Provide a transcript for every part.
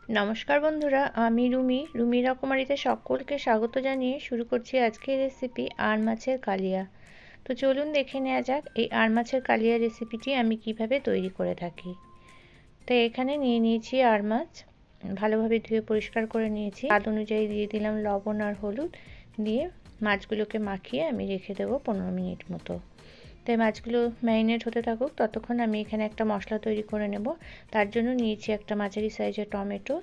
নমস্কার বন্ধুরা, আমি রুমি রকমারিতে সকলকে স্বাগত জানিয়ে শুরু করছি আজকের রেসিপি আর মাছের কালিয়া। তো চলুন দেখে নেওয়া যাক এই আর মাছের কালিয়া রেসিপিটি আমি কিভাবে তৈরি করে থাকি। তো এখানে নিয়ে নিয়েছি আর মাছ, ভালোভাবে ধুয়ে পরিষ্কার করে নিয়েছি। স্বাদ অনুযায়ী দিয়ে দিলাম লবণ আর হলুদ, দিয়ে মাছগুলোকে মাখিয়ে আমি রেখে দেবো 15 মিনিট মতো। তাই মাছগুলো ম্যারিনেট হতে থাকুক, ততক্ষণ আমি এখানে একটা মশলা তৈরি করে নেব। তার জন্য নিয়েছি একটা মাঝারি সাইজের টমেটো,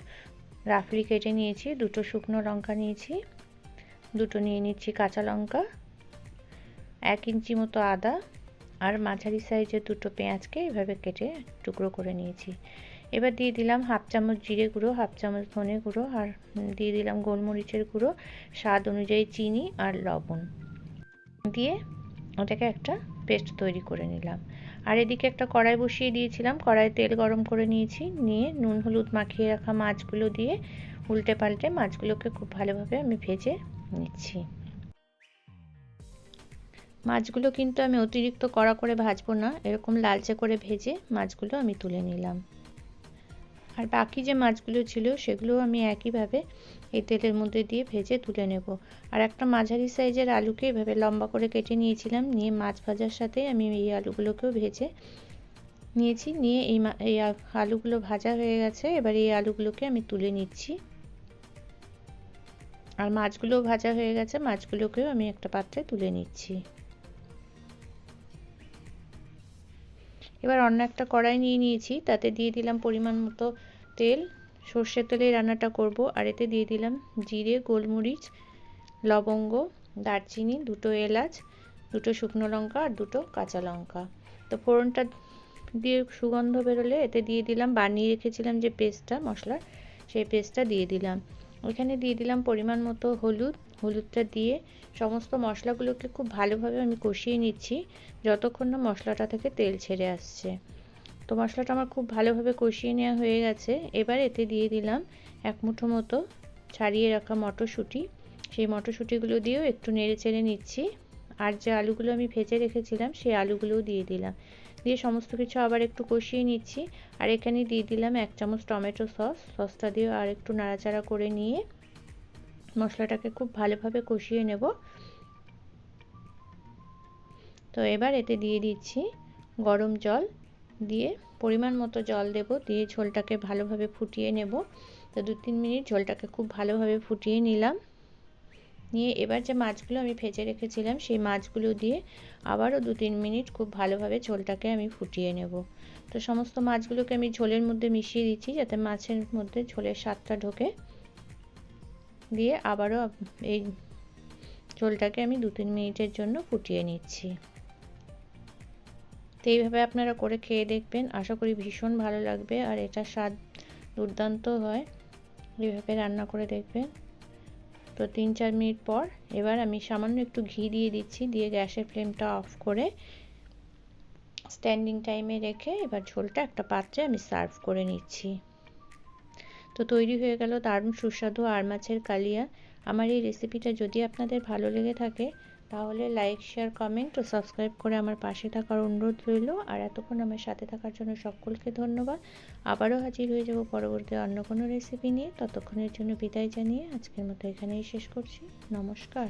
রাফলি কেটে নিয়েছি। দুটো শুকনো লঙ্কা নিয়েছি, দুটো নিয়ে নিচ্ছি কাঁচা লঙ্কা, 1 ইঞ্চি মতো আদা, আর মাঝারি সাইজের দুটো পেঁয়াজকে এভাবে কেটে টুকরো করে নিয়েছি। এবার দিয়ে দিলাম হাফ চামচ জিরে গুঁড়ো, হাফ চামচ ধনে গুঁড়ো, আর দিয়ে দিলাম গোলমরিচের গুঁড়ো, স্বাদ অনুযায়ী চিনি আর লবণ দিয়ে ওটাকে একটা পেস্ট তৈরি করে নিলাম। আর এদিকে একটা কড়াই বসিয়ে দিয়েছিলাম, কড়াইয়ে তেল গরম করে নিয়েছি, নিয়ে নুন হলুদ মাখিয়ে রাখা মাছগুলো দিয়ে উল্টে পাল্টে মাছগুলোকে খুব ভালোভাবে আমি ভেজে নিচ্ছি। মাছগুলো কিন্তু আমি অতিরিক্ত কড়া করে ভাজবো না, এরকম লালচে করে ভেজে মাছগুলো আমি তুলে নিলাম। আর বাকি যে মাছগুলো ছিল সেগুলো আমি একইভাবে এই তেলের মধ্যে দিয়ে ভেজে তুলে নেব। আর একটা মাঝারি সাইজের আলুকে এভাবে লম্বা করে কেটে নিয়েছিলাম, নিয়ে মাছ ভাজার সাথে আমি এই আলুগুলোকেও ভেজে নিয়েছি। নিয়ে এই আলুগুলো ভাজা হয়ে গেছে, এবার এই আলুগুলোকে আমি তুলে নিচ্ছি। আর মাছগুলোও ভাজা হয়ে গেছে, মাছগুলোকেও আমি একটা পাত্রে তুলে নিচ্ছি। এবার অন্য একটা কড়াই নিয়ে নিয়েছি, তাতে দিয়ে দিলাম পরিমাণ মতো তেল। সর্ষের তেলে রান্নাটা করব। আর এতে দিয়ে দিলাম জিরে, গোলমরিচ, লবঙ্গ, দারচিনি, দুটো এলাচ, দুটো শুকনো লঙ্কা আর দুটো কাঁচা লঙ্কা। তো ফোড়নটা দিয়ে সুগন্ধ বেরোলে এতে দিয়ে দিলাম বানিয়ে রেখেছিলাম যে পেস্টটা, মশলার সেই পেস্টটা দিয়ে দিলাম। ওইখানে দিয়ে দিলাম পরিমাণ মতো হলুদটা দিয়ে সমস্ত মশলাগুলোকে খুব ভালোভাবে আমি কষিয়ে নিচ্ছি যতক্ষণ না মশলাটা থেকে তেল ছেড়ে আসছে। তো মশলাটা আমার খুব ভালোভাবে কষিয়ে নেওয়া হয়ে গেছে। এবার এতে দিয়ে দিলাম 1 মুঠো মতো ছাড়িয়ে রাখা মটরশুঁটি, সেই মটরশুঁটিগুলো দিয়েও একটু নেড়ে চেড়ে নিচ্ছি। আর যে আলুগুলো আমি ভেজে রেখেছিলাম সেই আলুগুলোও দিয়ে দিলাম, দিয়ে সমস্ত কিছু আবার একটু কষিয়ে নিচ্ছি। আর এখানে দিয়ে দিলাম 1 চামচ টমেটো সসটা দিয়ে আর একটু নাড়াচাড়া করে নিয়ে মশলাটাকে খুব ভালোভাবে কষিয়ে নেব। তো এবার এতে দিয়ে দিচ্ছি গরম জল, দিয়ে পরিমাণ মতো জল দেব, দিয়ে ঝোলটাকে ভালোভাবে ফুটিয়ে নেব। তো 2-3 মিনিট ঝোলটাকে খুব ভালোভাবে ফুটিয়ে নিলাম। নিয়ে এবার যে মাছগুলো আমি ভেজে রেখেছিলাম সেই মাছগুলো দিয়ে আবারও 2-3 মিনিট খুব ভালোভাবে ঝোলটাকে আমি ফুটিয়ে নেব। তো সমস্ত মাছগুলোকে আমি ঝোলের মধ্যে মিশিয়ে দিচ্ছি যাতে মাছের মধ্যে ঝোলের স্বাদটা ঢোকে। দিয়ে আবারও এই ঝোলটাকে আমি 2-3 মিনিটের জন্য ফুটিয়ে নিচ্ছি। তো এইভাবে আপনারা করে খেয়ে দেখবেন, আশা করি ভীষণ ভালো লাগবে আর এটার স্বাদ দুর্দান্ত হয়। এইভাবে রান্না করে দেখবেন। তো 3-4 মিনিট পর এবার আমি সামান্য একটু ঘি দিয়ে দিচ্ছি, দিয়ে গ্যাসের ফ্লেমটা অফ করে স্ট্যান্ডিং টাইমে রেখে এবার ঝোলটা একটা পাত্রে আমি সার্ভ করে নিচ্ছি। তো তৈরি হয়ে গেল দারুণ সুস্বাদু আর মাছের কালিয়া। আমার এই রেসিপিটা যদি আপনাদের ভালো লেগে থাকে তাহলে লাইক, শেয়ার, কমেন্ট ও সাবস্ক্রাইব করে আমার পাশে থাকার অনুরোধ রইল। আর এতক্ষণ আমার সাথে থাকার জন্য সকলকে ধন্যবাদ। আবারও হাজির হয়ে যাব পরবর্তী অন্য কোনো রেসিপি নিয়ে। ততক্ষণের জন্য বিদায় জানিয়ে আজকের মতো এখানেই শেষ করছি। নমস্কার।